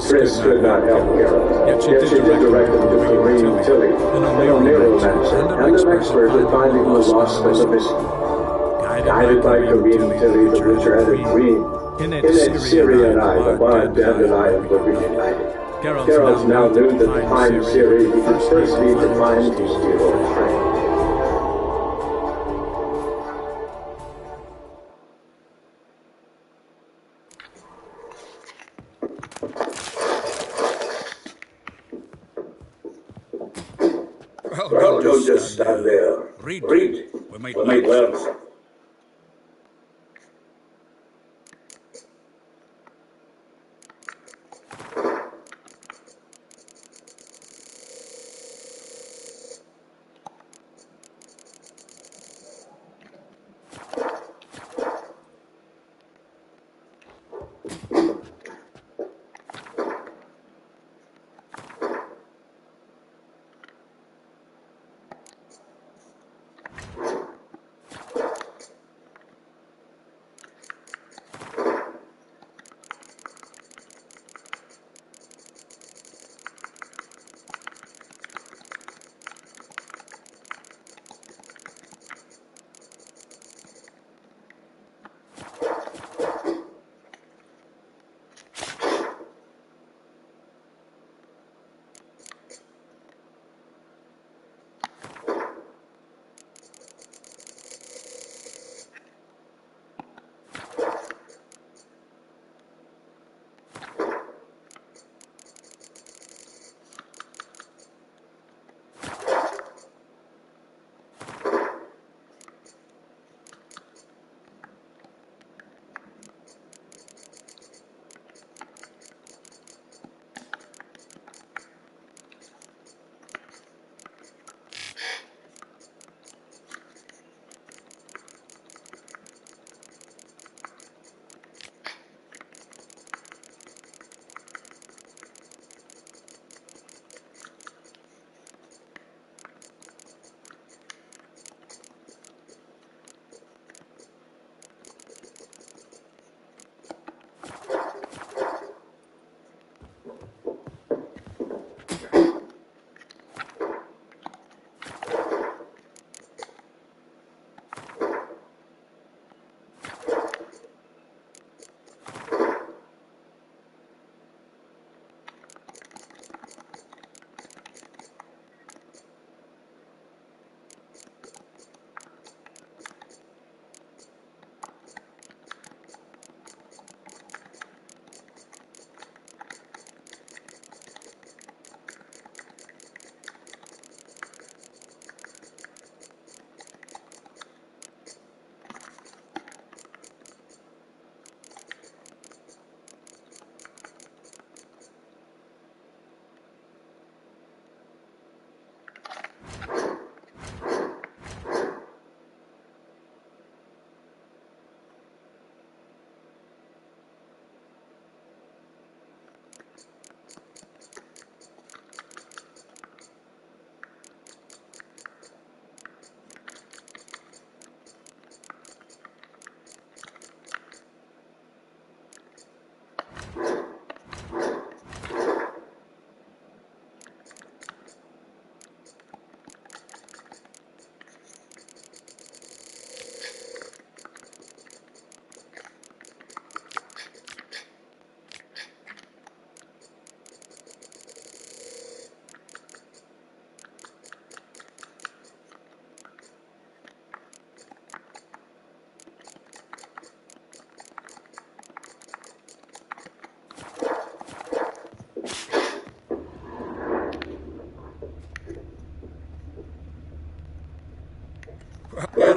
Chris could not help Geralt, yet she did direct him to Marine Tilly, an O'Neill romancer, and an expert at finding the lost and the missing. Guided by Marine Tilly, the Witcher had a dream. In it, Ciri and I, the bard dandelion, would be united. Geralt now knew that to find Ciri, he would first need to find his dear old friend. Well, don't just stand there. Read. We make love.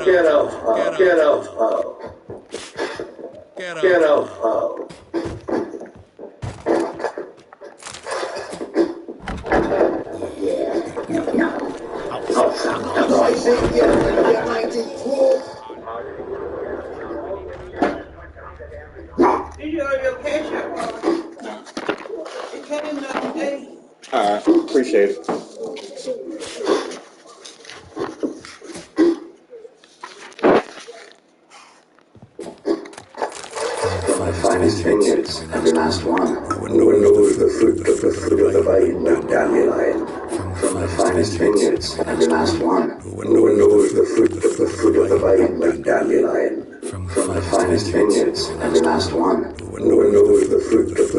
Get out. Get out. Appreciate it. vineyards, every last one. No one knows the fruit of the vine like dandelion. From the finest vineyards, every last one. No one knows the fruit of the vine like dandelion. From the finest vineyards, every last one. No one knows the fruit of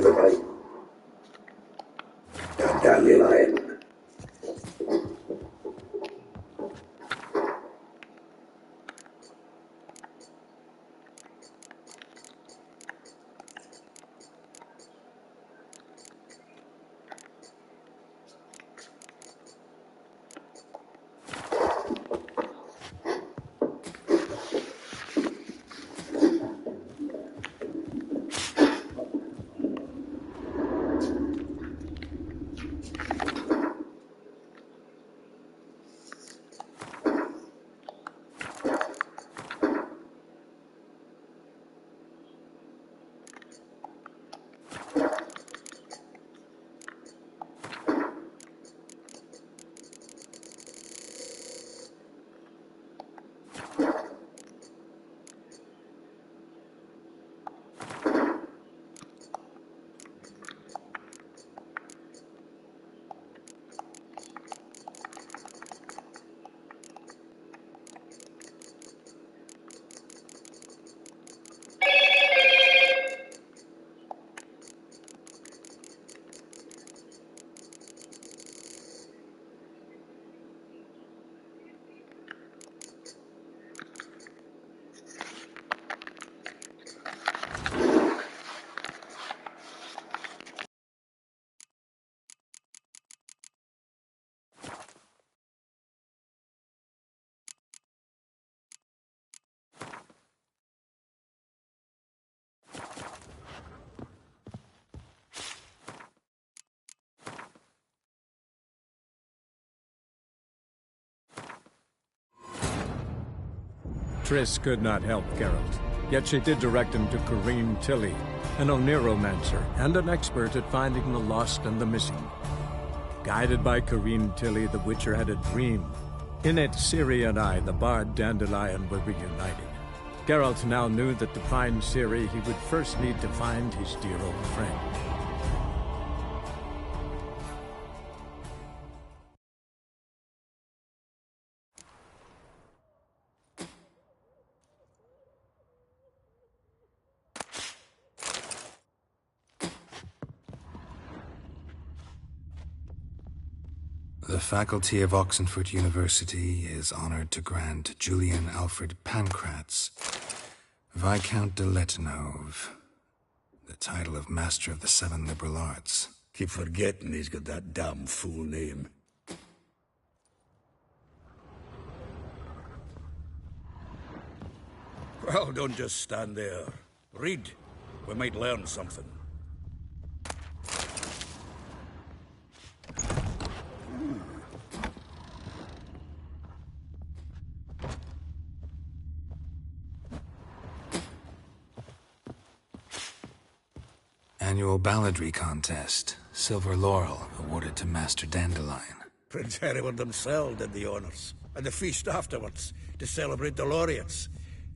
the vine. Dandelion. Triss could not help Geralt, yet she did direct him to Kareem Tilly, an Oniromancer and an expert at finding the lost and the missing. Guided by Kareem Tilly, the Witcher had a dream. In it, Ciri and I, the bard Dandelion, were reunited. Geralt now knew that to find Ciri, he would first need to find his dear old friend. The faculty of Oxenford University is honored to grant Julian Alfred Pancratz, Viscount de Letenove, the title of Master of the Seven Liberal Arts. Keep forgetting he's got that damn fool name. Well, don't just stand there. Read. We might learn something. Annual balladry contest. Silver Laurel awarded to Master Dandelion. Prince Hereward himself did the honors. And the feast afterwards, to celebrate the laureates.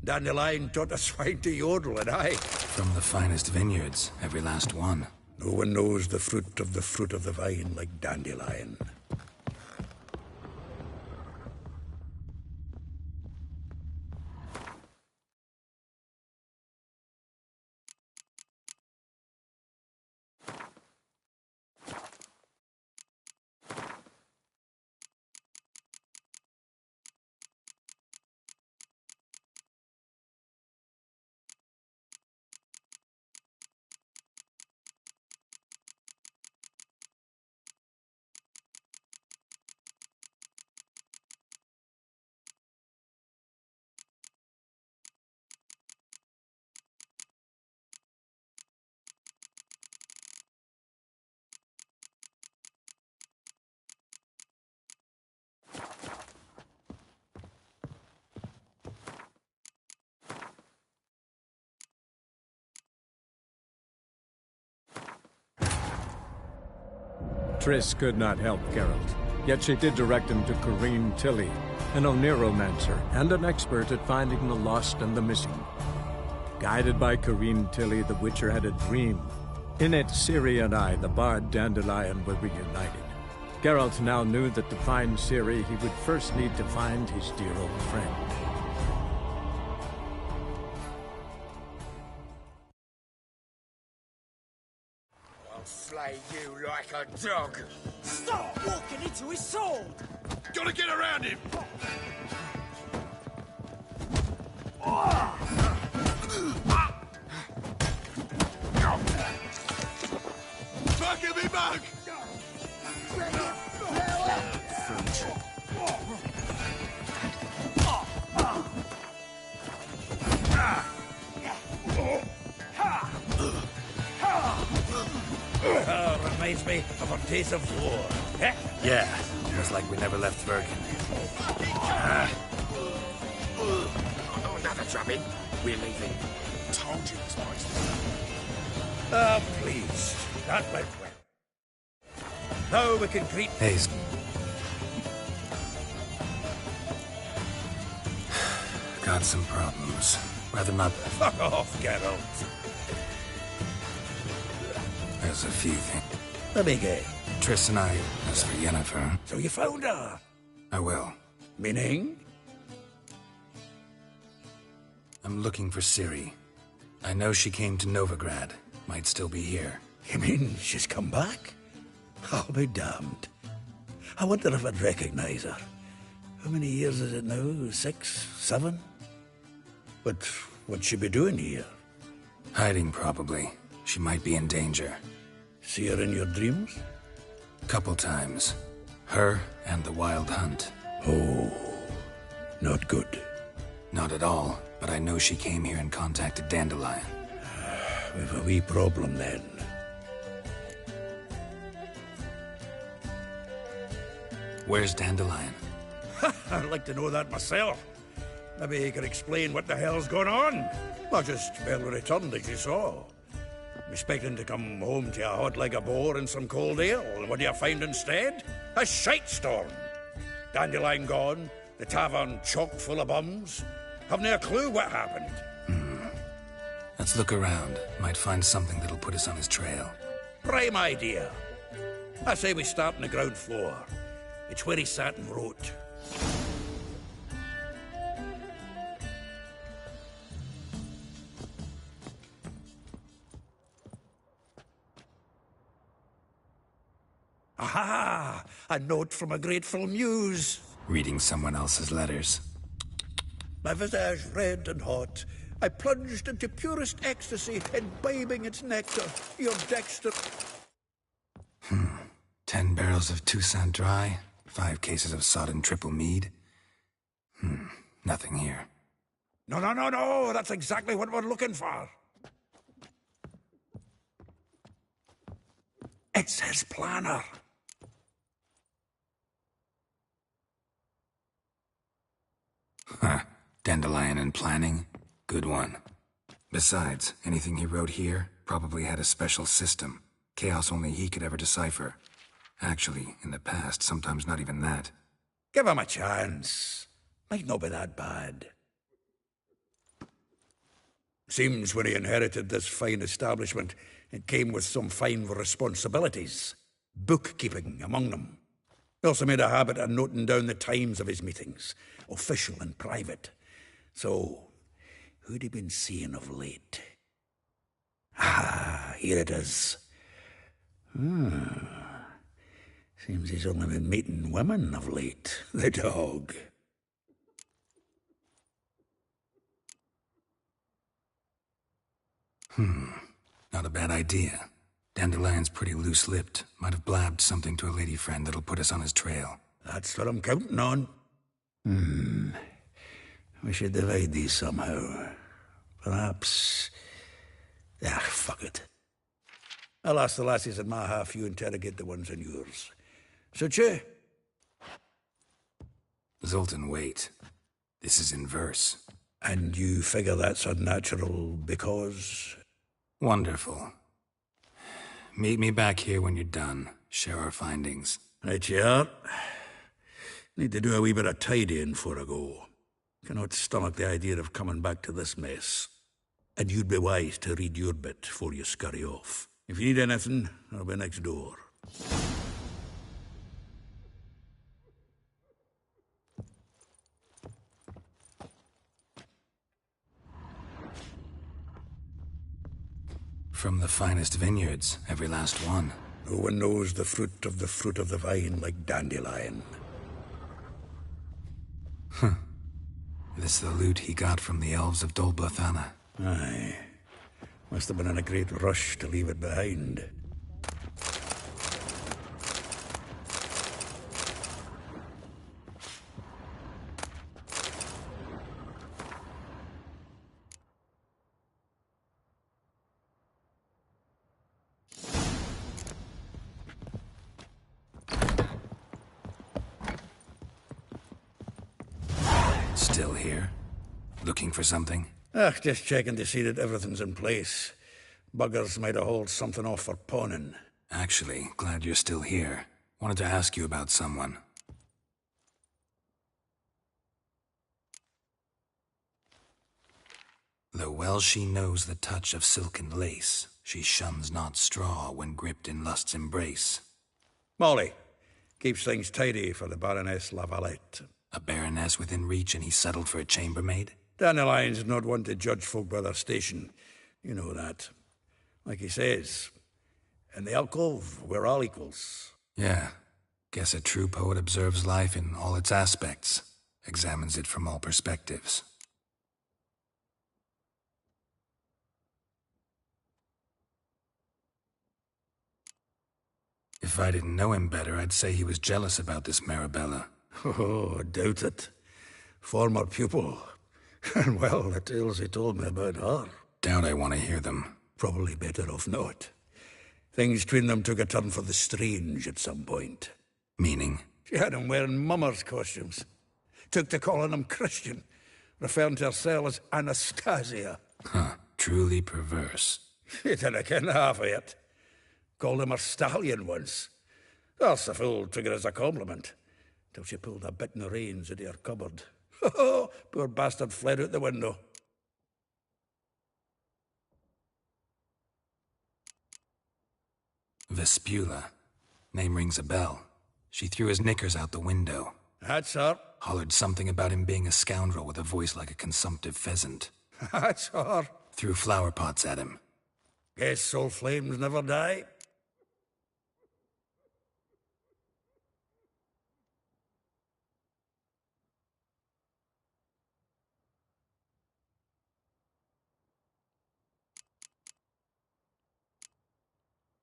Dandelion taught the swine to yodel, and I... From the finest vineyards, every last one. No one knows the fruit of the vine like Dandelion. Triss could not help Geralt, yet she did direct him to Kareem Tilly, an Oniromancer and an expert at finding the lost and the missing. Guided by Corinne Tilly, the Witcher had a dream. In it, Ciri and I, the bard Dandelion, were reunited. Geralt now knew that to find Ciri, he would first need to find his dear old friend. I'll slay you like a dog. Stop walking into his sword! Gotta get around him! Bug him, me bug! Reminds me of our days of war. Yeah, almost like we never left Bergen. Another drubbing. We're leaving. Told you it was poisonous. Ah, please. That went well. Now we can greet... Hey, got some problems. Rather not... Fuck off, Geralt. There's a few things. Let me get. Triss and I, as for Yennefer, So you found her? I will. Meaning? I'm looking for Ciri. I know she came to Novigrad. Might still be here. You mean she's come back? I'll be damned. I wonder if I'd recognize her. How many years is it now? 6, 7? But what'd she be doing here? Hiding, probably. She might be in danger. See her in your dreams? Couple times. Her and the Wild Hunt. Oh, not good. Not at all, but I know she came here and contacted Dandelion. We've a wee problem then. Where's Dandelion? I'd like to know that myself. Maybe he could explain what the hell's going on. I just barely returned, as you saw. Expecting to come home to a hot leg of boar and some cold ale, and what do you find instead? A shite storm. Dandelion gone, the tavern chock full of bums. Haven't a clue what happened. Let's look around. Might find something that'll put us on his trail. Prime idea. I say we start on the ground floor. It's where he sat and wrote. Aha! A note from a grateful muse. Reading someone else's letters. My visage red and hot, I plunged into purest ecstasy, imbibing its nectar. Your Dexter... 10 barrels of Toussaint Dry, 5 cases of sodden triple mead. Nothing here. No, that's exactly what we're looking for. It's his planner. Huh. Dandelion and planning? Good one. Besides, anything he wrote here probably had a special system. Chaos only he could ever decipher. Actually, in the past, sometimes not even that. Give him a chance. Might not be that bad. Seems when he inherited this fine establishment, it came with some fine responsibilities. Bookkeeping among them. He also made a habit of noting down the times of his meetings, official and private. So, who'd he been seeing of late? Ah, here it is. Seems he's only been meeting women of late. The dog. Not a bad idea. Dandelion's pretty loose-lipped. Might have blabbed something to a lady friend that'll put us on his trail. That's what I'm counting on. We should divide these somehow. Perhaps... fuck it. I'll ask the lassies in my half, you interrogate the ones in yours. Suit you? Zoltan, wait. This is in verse. And you figure that's unnatural because... Wonderful. Meet me back here when you're done. Share our findings. Right you are. Need to do a wee bit of tidying before I go. Cannot stomach the idea of coming back to this mess. And you'd be wise to read your bit before you scurry off. If you need anything, I'll be next door. From the finest vineyards, every last one. No one knows the fruit of the vine like Dandelion. This the loot he got from the elves of Dol Blathanna. Aye. Must have been in a great rush to leave it behind. Still here? Looking for something? Just checking to see that everything's in place. Buggers might have hauled something off for pawning. Actually, glad you're still here. Wanted to ask you about someone. Though well she knows the touch of silken lace, she shuns not straw when gripped in lust's embrace. Molly keeps things tidy for the Baroness Lavalette. A baroness within reach and he settled for a chambermaid? Dandelion's not one to judge folk by their station. You know that. Like he says, in the alcove, we're all equals. Yeah. Guess a true poet observes life in all its aspects, examines it from all perspectives. If I didn't know him better, I'd say he was jealous about this Marabella. Oh, doubt it. Former pupil. And well, the tales he told me about her. Doubt I want to hear them. Probably better off not. Things between them took a turn for the strange at some point. Meaning? She had him wearing mummers' costumes. Took to calling him Christian, referring to herself as Anastasia. Truly perverse. She didn't ken half of it. Called him her stallion once. That's the fool took it as a compliment. Till she pulled a bit in the reins out of her cupboard. Oh, poor bastard fled out the window. Vespula. Name rings a bell. She threw his knickers out the window. That's her. Hollered something about him being a scoundrel with a voice like a consumptive pheasant. That's her. Threw flower pots at him. Guess soul flames never die.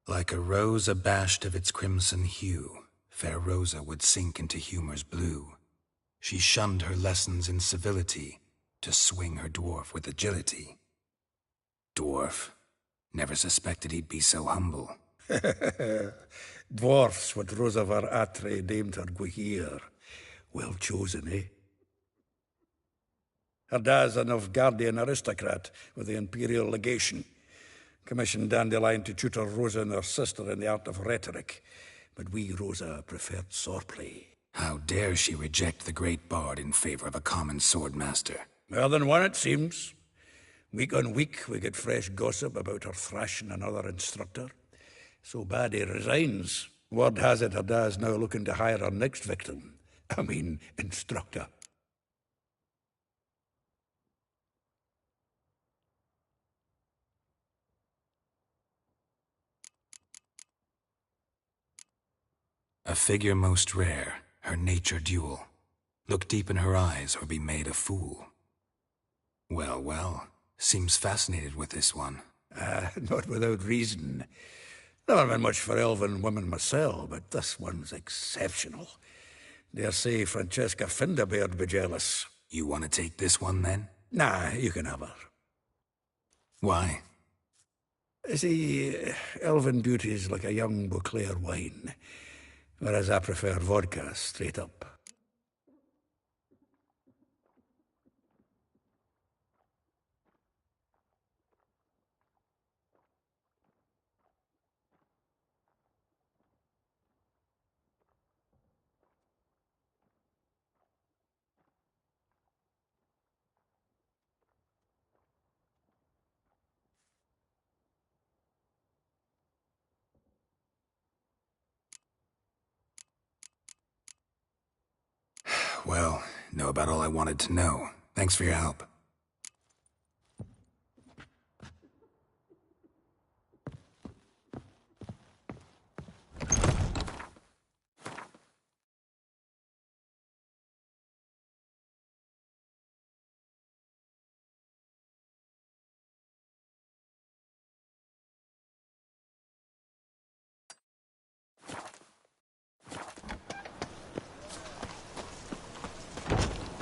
Like a rose abashed of its crimson hue, fair Rosa would sink into humor's blue. She shunned her lessons in civility, to swing her dwarf with agility. Dwarf. Never suspected he'd be so humble. Dwarfs what Rosa var Atre deemed her Guihir. Well chosen, eh? Her dad's a Novgardian aristocrat with the Imperial Legation. Commissioned Dandelion to tutor Rosa and her sister in the art of rhetoric. But we, Rosa, preferred swordplay. How dare she reject the great bard in favor of a common swordmaster? More than one, it seems. Week on week, we get fresh gossip about her thrashing another instructor. So bad he resigns. Word has it her dad's now looking to hire her next victim. I mean, instructor. A figure most rare, her nature dual. Look deep in her eyes or be made a fool. Well, well, seems fascinated with this one. Not without reason. Never been much for elven women myself, but this one's exceptional. Dare say Francesca Finderbeard be jealous. You want to take this one, then? Nah, you can have her. Why? See, elven beauty's like a young Beauclair wine, whereas I prefer vodka straight up. Well, know about all I wanted to know. Thanks for your help.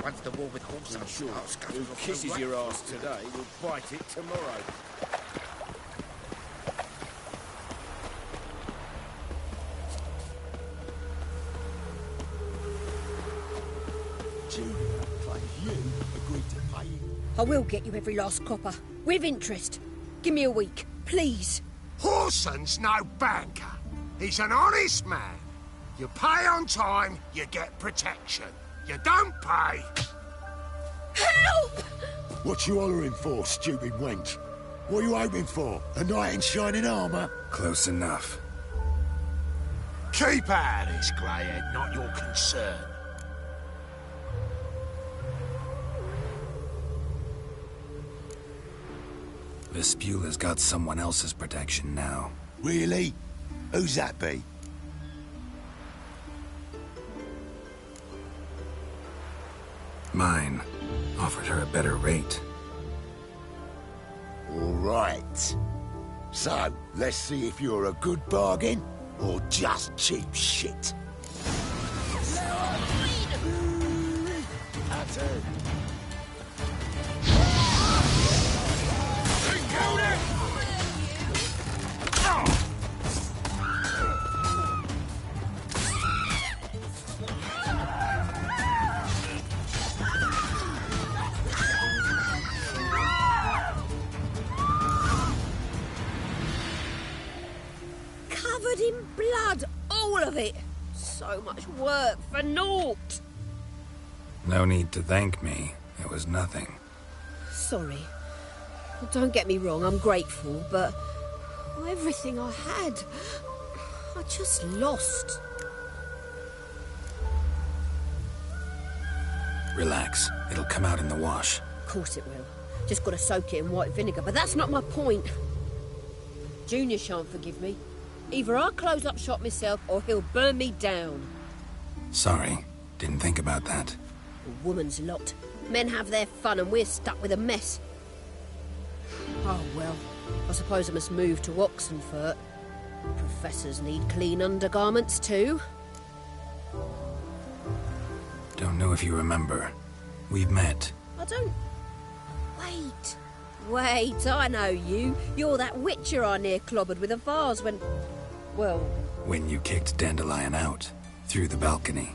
Once the war with horses starts, who kisses your ass today will bite it tomorrow. Julia claims you agreed to pay him. I will get you every last copper, with interest. Give me a week, please. Horson's no banker. He's an honest man. You pay on time, you get protection. You don't pay. Help! What you hollering for, stupid wench? What are you hoping for? A knight in shining armour? Close enough. Keep out of this, greyhead, not your concern. Vespula's got someone else's protection now. Really? Who's that be? Mine. Offered her a better rate. All right. So, let's see if you're a good bargain or just cheap shit. Covered in blood, all of it. So much work for naught. No need to thank me. It was nothing. Sorry. Don't get me wrong, I'm grateful, but everything I had, I just lost. Relax. It'll come out in the wash. Of course it will. Just gotta soak it in white vinegar, but that's not my point. Junior shan't forgive me. Either I'll close up shop myself, or he'll burn me down. Sorry. Didn't think about that. A woman's lot. Men have their fun and we're stuck with a mess. Oh well, I suppose I must move to Oxenfurt. Professors need clean undergarments too. Don't know if you remember. We've met. I don't... Wait, I know you. You're that witcher I near clobbered with a vase when... Well... When you kicked Dandelion out. Through the balcony.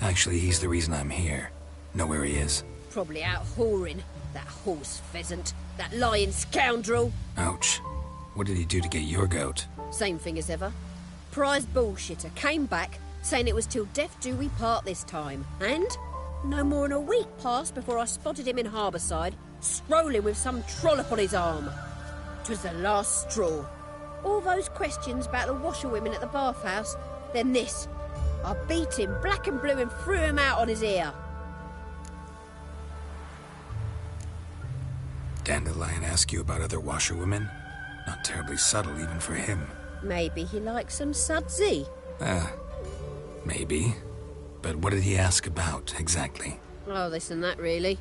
Actually, he's the reason I'm here. Know where he is? Probably out whoring. That horse pheasant. That lying scoundrel. Ouch. What did he do to get your goat? Same thing as ever. Prize bullshitter came back, saying it was till death do we part this time. And no more than a week passed before I spotted him in Harbourside, strolling with some trollop on his arm. 'Twas the last straw. All those questions about the washerwomen at the bathhouse, then this. I beat him black and blue and threw him out on his ear. Dandelion ask you about other washerwomen? Not terribly subtle even for him. Maybe he likes some sudsy. Maybe. But what did he ask about, exactly? Oh, this and that, really.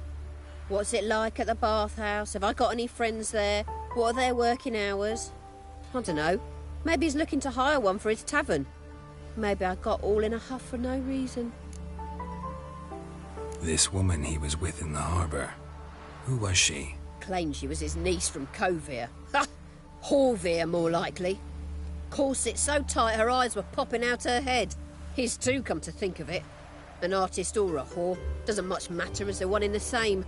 What's it like at the bathhouse? Have I got any friends there? What are their working hours? I don't know. Maybe he's looking to hire one for his tavern. Maybe I got all in a huff for no reason. This woman he was with in the harbour. Who was she? Claimed she was his niece from Kovir. Ha! Horvir, more likely. Corset so tight her eyes were popping out her head. His too, come to think of it. An artist or a whore. Doesn't much matter as they're one in the same.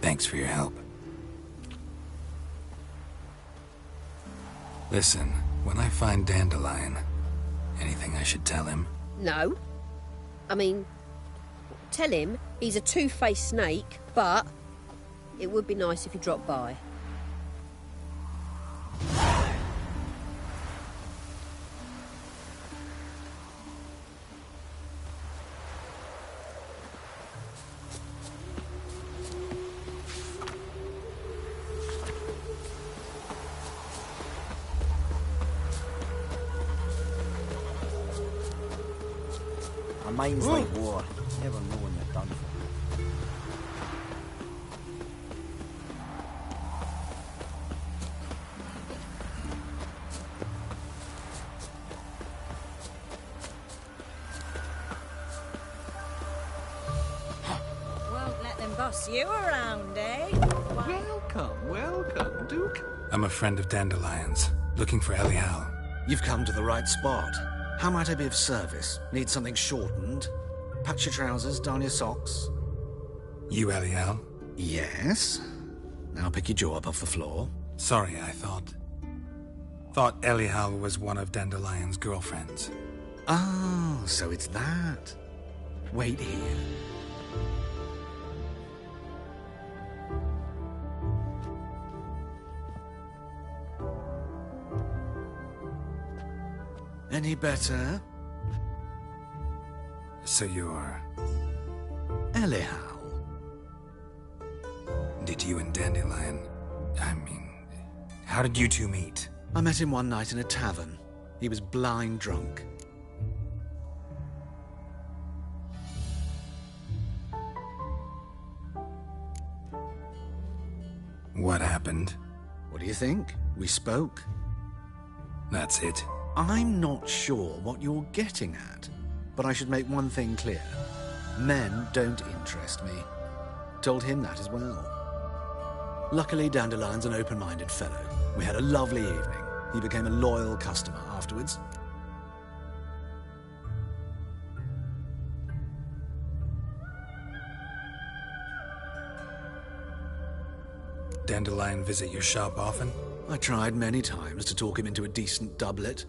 Thanks for your help. Listen, when I find Dandelion, anything I should tell him? No. I mean, tell him he's a two-faced snake, but it would be nice if he dropped by. A mind's like war. Never know when you're done for. Won't let them boss you around, eh? Welcome, Duke. I'm a friend of Dandelion's, looking for Elial. You've come to the right spot. How might I be of service? Need something shortened? Patch your trousers, darn your socks. You Elial? Yes. Now pick your jaw up off the floor. Sorry, I thought Elial was one of Dandelion's girlfriends. Oh, so it's that. Wait here. Any better? So you're... Elial. Did you and Dandelion... how did you two meet? I met him one night in a tavern. He was blind drunk. What happened? What do you think? We spoke. That's it. I'm not sure what you're getting at, but I should make one thing clear. Men don't interest me. Told him that as well. Luckily, Dandelion's an open-minded fellow. We had a lovely evening. He became a loyal customer afterwards. Dandelion visit your shop often? I tried many times to talk him into a decent doublet.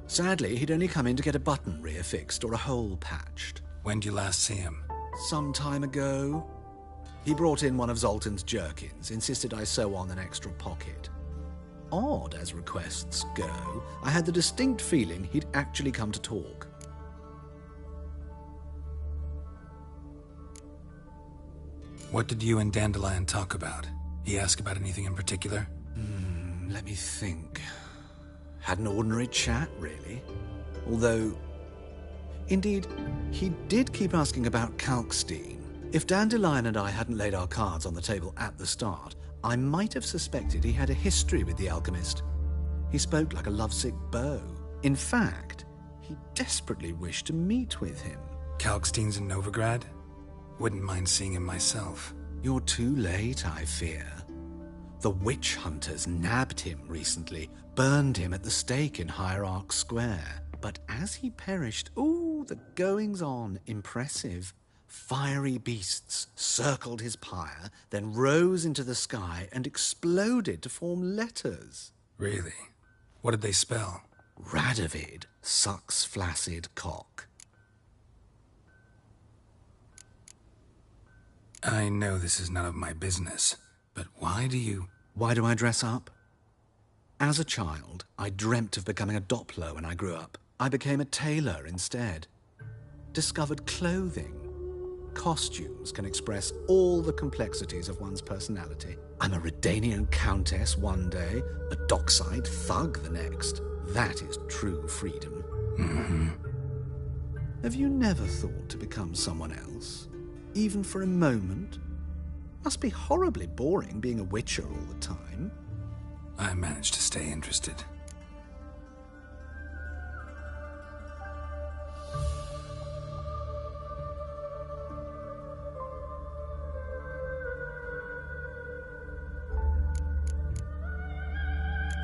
Sadly, he'd only come in to get a button reaffixed or a hole patched. When did you last see him? Some time ago. He brought in one of Zoltan's jerkins, insisted I sew on an extra pocket. Odd as requests go, I had the distinct feeling he'd actually come to talk. What did you and Dandelion talk about? He asked about anything in particular? Let me think. Had an ordinary chat, really. Although, indeed, he did keep asking about Kalkstein. If Dandelion and I hadn't laid our cards on the table at the start, I might have suspected he had a history with the alchemist. He spoke like a lovesick beau. In fact, he desperately wished to meet with him. Kalkstein's in Novigrad? Wouldn't mind seeing him myself. You're too late, I fear. The witch hunters nabbed him recently, burned him at the stake in Hierarch Square. But as he perished, the goings-on, impressive. Fiery beasts circled his pyre, then rose into the sky and exploded to form letters. Really? What did they spell? Radovid sucks flaccid cock. I know this is none of my business, but why do I dress up? As a child, I dreamt of becoming a Doppler when I grew up. I became a tailor instead. Discovered clothing. Costumes can express all the complexities of one's personality. I'm a Redanian countess one day, a dockside thug the next. That is true freedom. Mm-hmm. Have you never thought to become someone else? Even for a moment? Must be horribly boring being a witcher all the time. I managed to stay interested.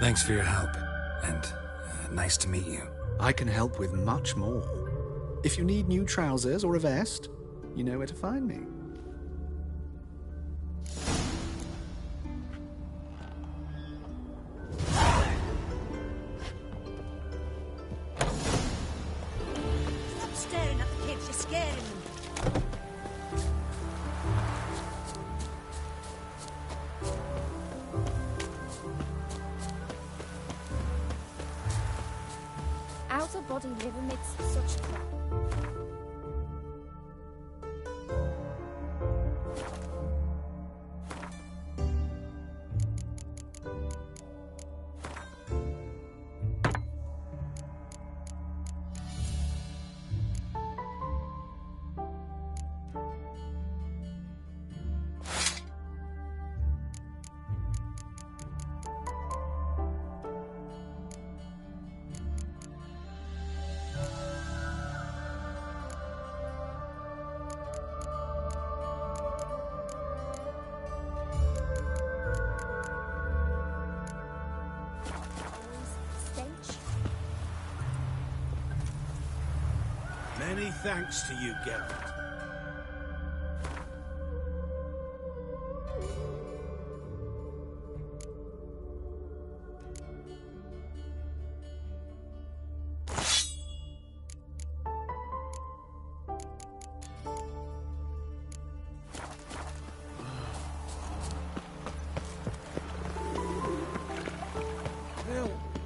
Thanks for your help, and nice to meet you. I can help with much more. If you need new trousers or a vest, you know where to find me. Stop staring at the kids, you're scaring them. Outer body live amidst such crap. Many thanks to you, Geralt.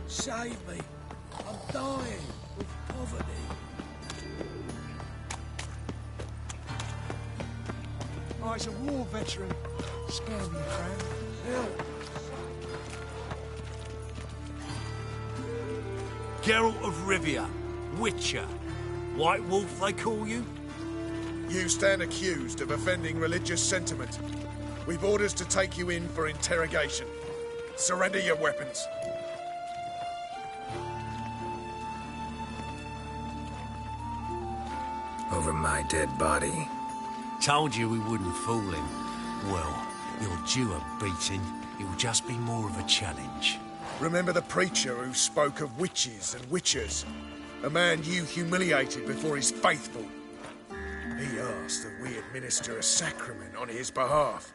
Save me. I'm dying with poverty. Oh, he's a war veteran. Spare me, friend. Help. Geralt of Rivia, Witcher. White Wolf, they call you? You stand accused of offending religious sentiment. We've orders to take you in for interrogation. Surrender your weapons. Over my dead body. Told you we wouldn't fool him. Well, you're due a beating. It'll just be more of a challenge. Remember the preacher who spoke of witches and witchers? A man you humiliated before his faithful. He asked that we administer a sacrament on his behalf.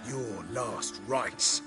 Your last rites.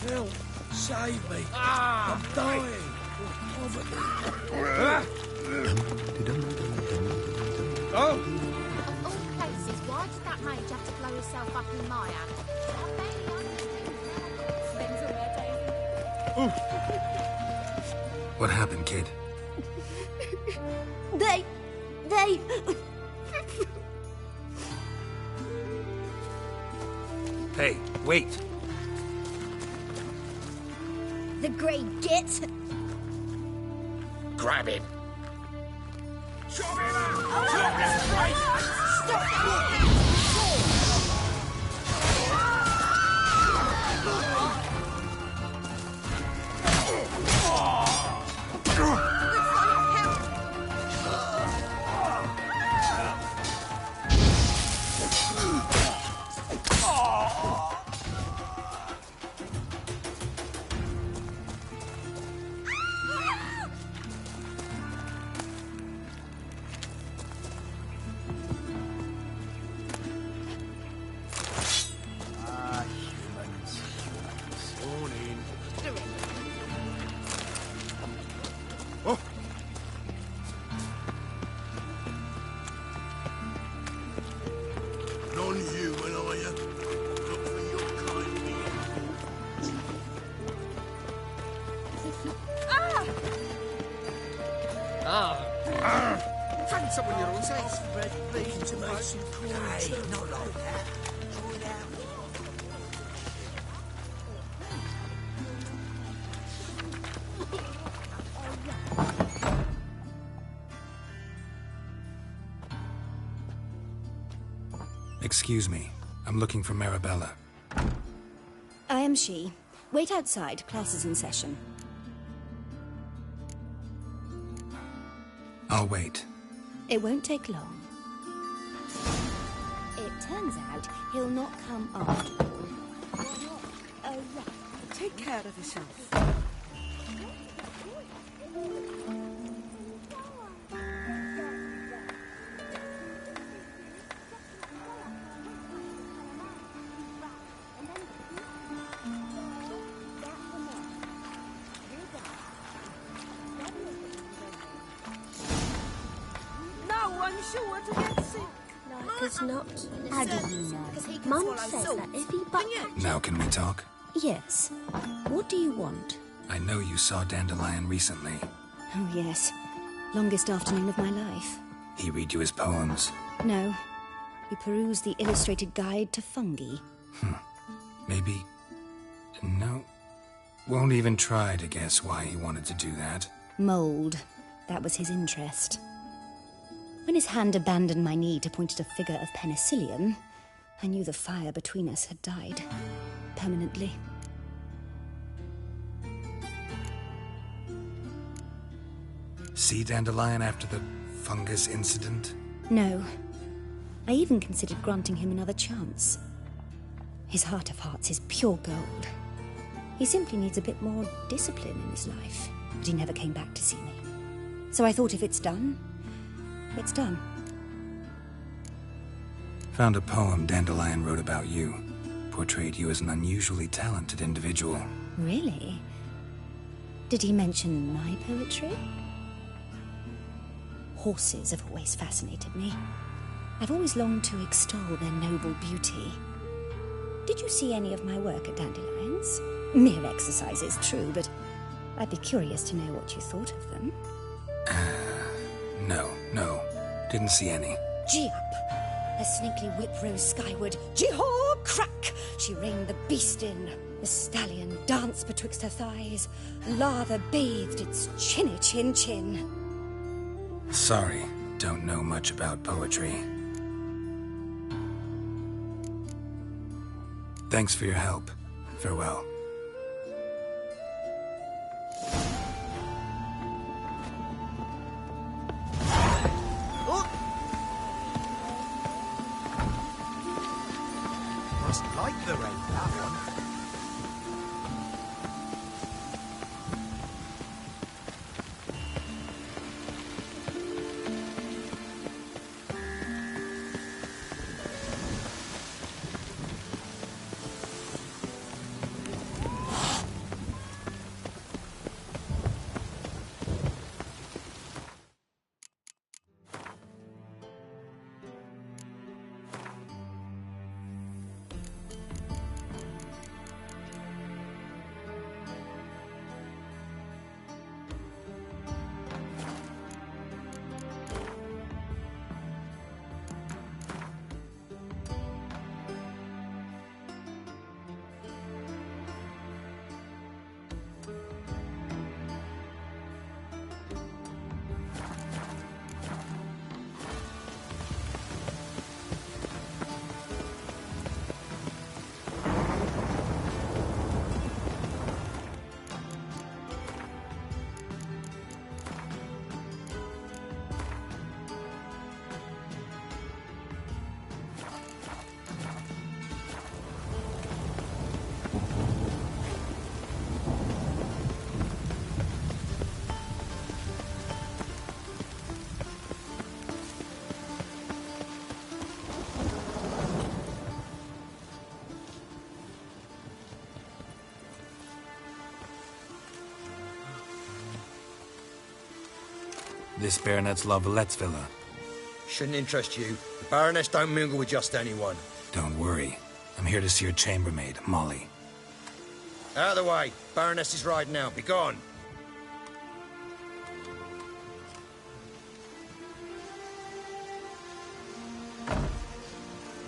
Help! Save me! I'm dying with poverty. Of all places, why did that mage have to blow himself up in my hand? I barely understand. What happened, kid? They... Hey, wait. The Grey Git. Grab him. Non-human, are you? Not for your kind being. Find someone your own size. Bread bacon to make some corn. Hey, not like that. Throw it out. Excuse me. I'm looking for Marabella. I am she. Wait outside. Class is in session. I'll wait. It won't take long. It turns out he'll not come after all. Oh, right. Take care of yourself. I'm sure to get sick. Like as not. How do you know? Mum says that if he but... Now can we talk? Yes. What do you want? I know you saw Dandelion recently. Oh, yes. Longest afternoon of my life. He read you his poems? No. We perused the illustrated guide to fungi. Maybe... No. Won't even try to guess why he wanted to do that. Mold. That was his interest. When his hand abandoned my knee to point at a figure of penicillium, I knew the fire between us had died. Permanently. See Dandelion after the fungus incident? No. I even considered granting him another chance. His heart of hearts is pure gold. He simply needs a bit more discipline in his life, but he never came back to see me. So I thought if it's done, it's done. Found a poem Dandelion wrote about you. Portrayed you as an unusually talented individual. Really? Did he mention my poetry? Horses have always fascinated me. I've always longed to extol their noble beauty. Did you see any of my work at Dandelion's? Mere exercises, true, but I'd be curious to know what you thought of them. No. Didn't see any. Gee up! A snaky whip rose skyward. Gee-haw! Crack! She reined the beast in. The stallion danced betwixt her thighs. Lather bathed its chinny chin. Sorry, don't know much about poetry. Thanks for your help. Farewell. Must like the rain, that one. This Baronet's Lavallette's villa. Shouldn't interest you. The Baroness don't mingle with just anyone. Don't worry. I'm here to see her chambermaid, Molly. Out of the way. Baroness is riding out. Be gone.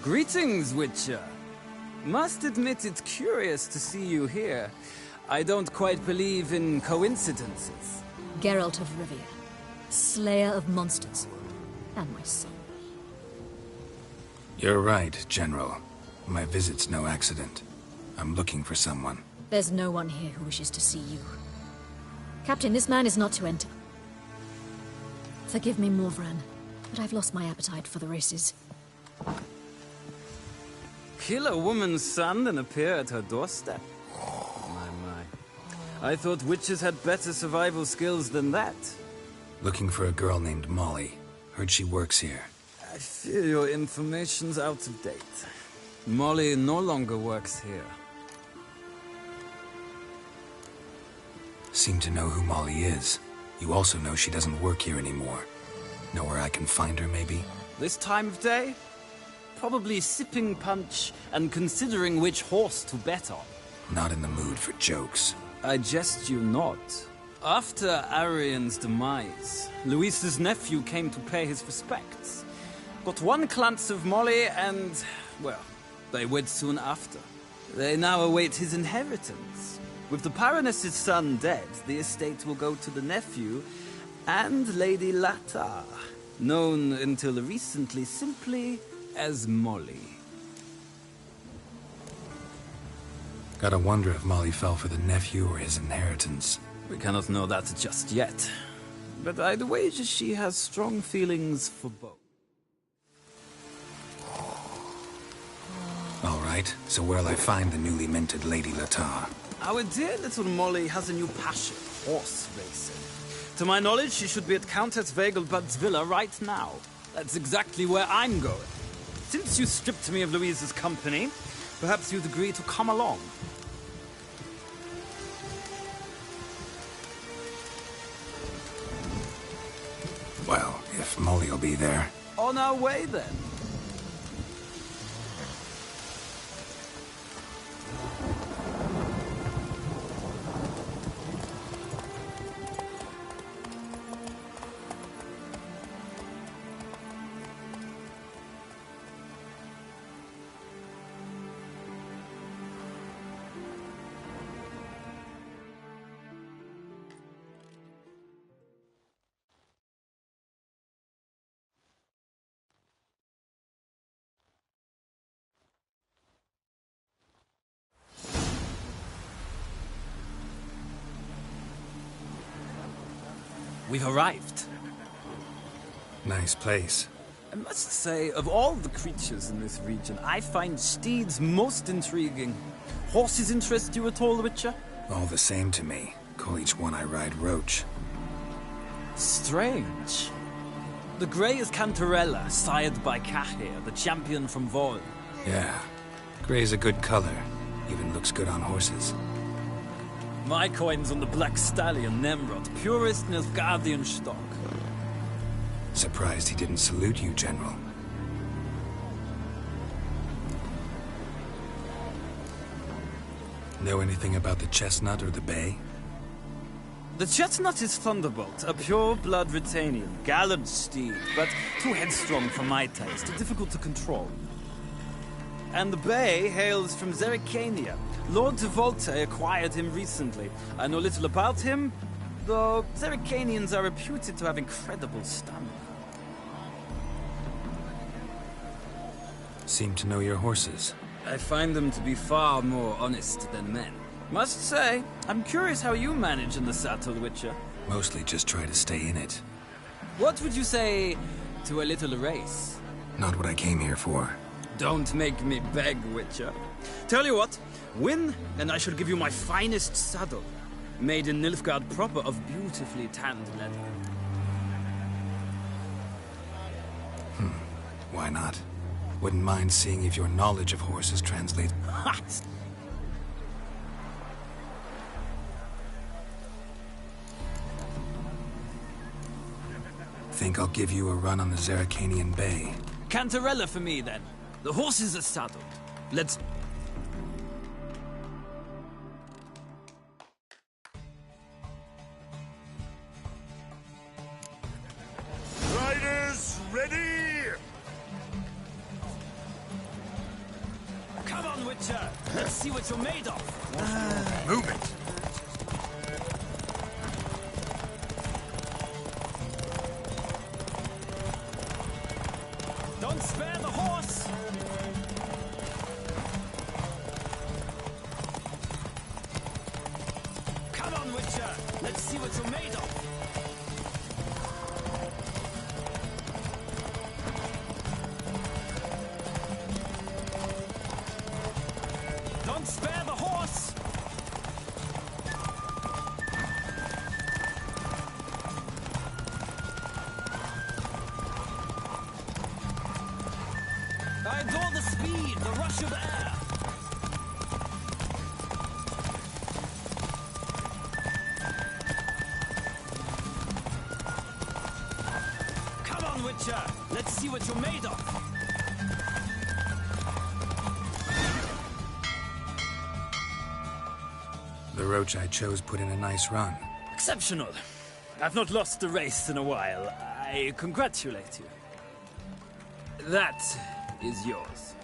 Greetings, Witcher. Must admit it's curious to see you here. I don't quite believe in coincidences. Geralt of Rivia, slayer of monsters, and my son. You're right, General. My visit's no accident. I'm looking for someone. There's no one here who wishes to see you. Captain, this man is not to enter. Forgive me, Morvran, but I've lost my appetite for the races. Kill a woman's son and appear at her doorstep? My. I thought witches had better survival skills than that. Looking for a girl named Molly. Heard she works here. I fear your information's out of date. Molly no longer works here. Seem to know who Molly is. You also know she doesn't work here anymore. Know where I can find her, maybe? This time of day? Probably sipping punch and considering which horse to bet on. Not in the mood for jokes. I jest you not. After Arian's demise, Luis's nephew came to pay his respects. Got one glance of Molly and, well, they wed soon after. They now await his inheritance. With the Baroness's son dead, the estate will go to the nephew and Lady Latta, known until recently simply as Molly. Gotta wonder if Molly fell for the nephew or his inheritance. We cannot know that just yet, but I'd wager she has strong feelings for both. All right, so where'll I find the newly minted Lady Latta? Our dear little Molly has a new passion, horse racing. To my knowledge, she should be at Countess Vegelbud's villa right now. That's exactly where I'm going. Since you stripped me of Louise's company, perhaps you'd agree to come along. Well, if Molly'll be there. On our way, then. We've arrived. Nice place. I must say, of all the creatures in this region, I find steeds most intriguing. Horses interest you at all, Witcher? All the same to me. Call each one I ride Roach. Strange. The grey is Cantarella, sired by Cahir, the champion from Vol. Yeah. Gray's a good color. Even looks good on horses. My coin's on the Black Stallion, Nemrod, purest Nilfgaardian stock. Surprised he didn't salute you, General. Know anything about the Chestnut or the Bay? The Chestnut is Thunderbolt, a pure-blood Retanian, gallant steed, but too headstrong for my taste, difficult to control. And the Bay hails from Zerrikania. Lord de Volte acquired him recently. I know little about him, though Zerrikanians are reputed to have incredible stamina. Seem to know your horses. I find them to be far more honest than men. Must say, I'm curious how you manage in the saddle, Witcher. Mostly just try to stay in it. What would you say to a little race? Not what I came here for. Don't make me beg, Witcher. Tell you what, win, and I shall give you my finest saddle. Made in Nilfgaard proper of beautifully tanned leather. Why not? Wouldn't mind seeing if your knowledge of horses translates. Think I'll give you a run on the Zerrikanian Bay. Cantarella for me, then. The horses are saddled. Let's... Riders, ready? Come on, Witcher! Let's see what you're made of! Move it! Don't spare the horse! Come on, Witcher! Let's see what you're made of! Don't spare the horse! I adore the speed, the rush of air. Come on, Witcher. Let's see what you're made of. The Roach I chose put in a nice run. Exceptional. I've not lost a race in a while. I congratulate you. That is yours.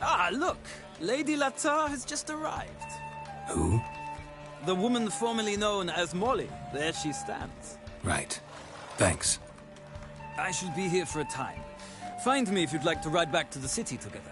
Ah, look! Lady Latar has just arrived. Who? The woman formerly known as Molly. There she stands. Right. Thanks. I shall be here for a time. Find me if you'd like to ride back to the city together.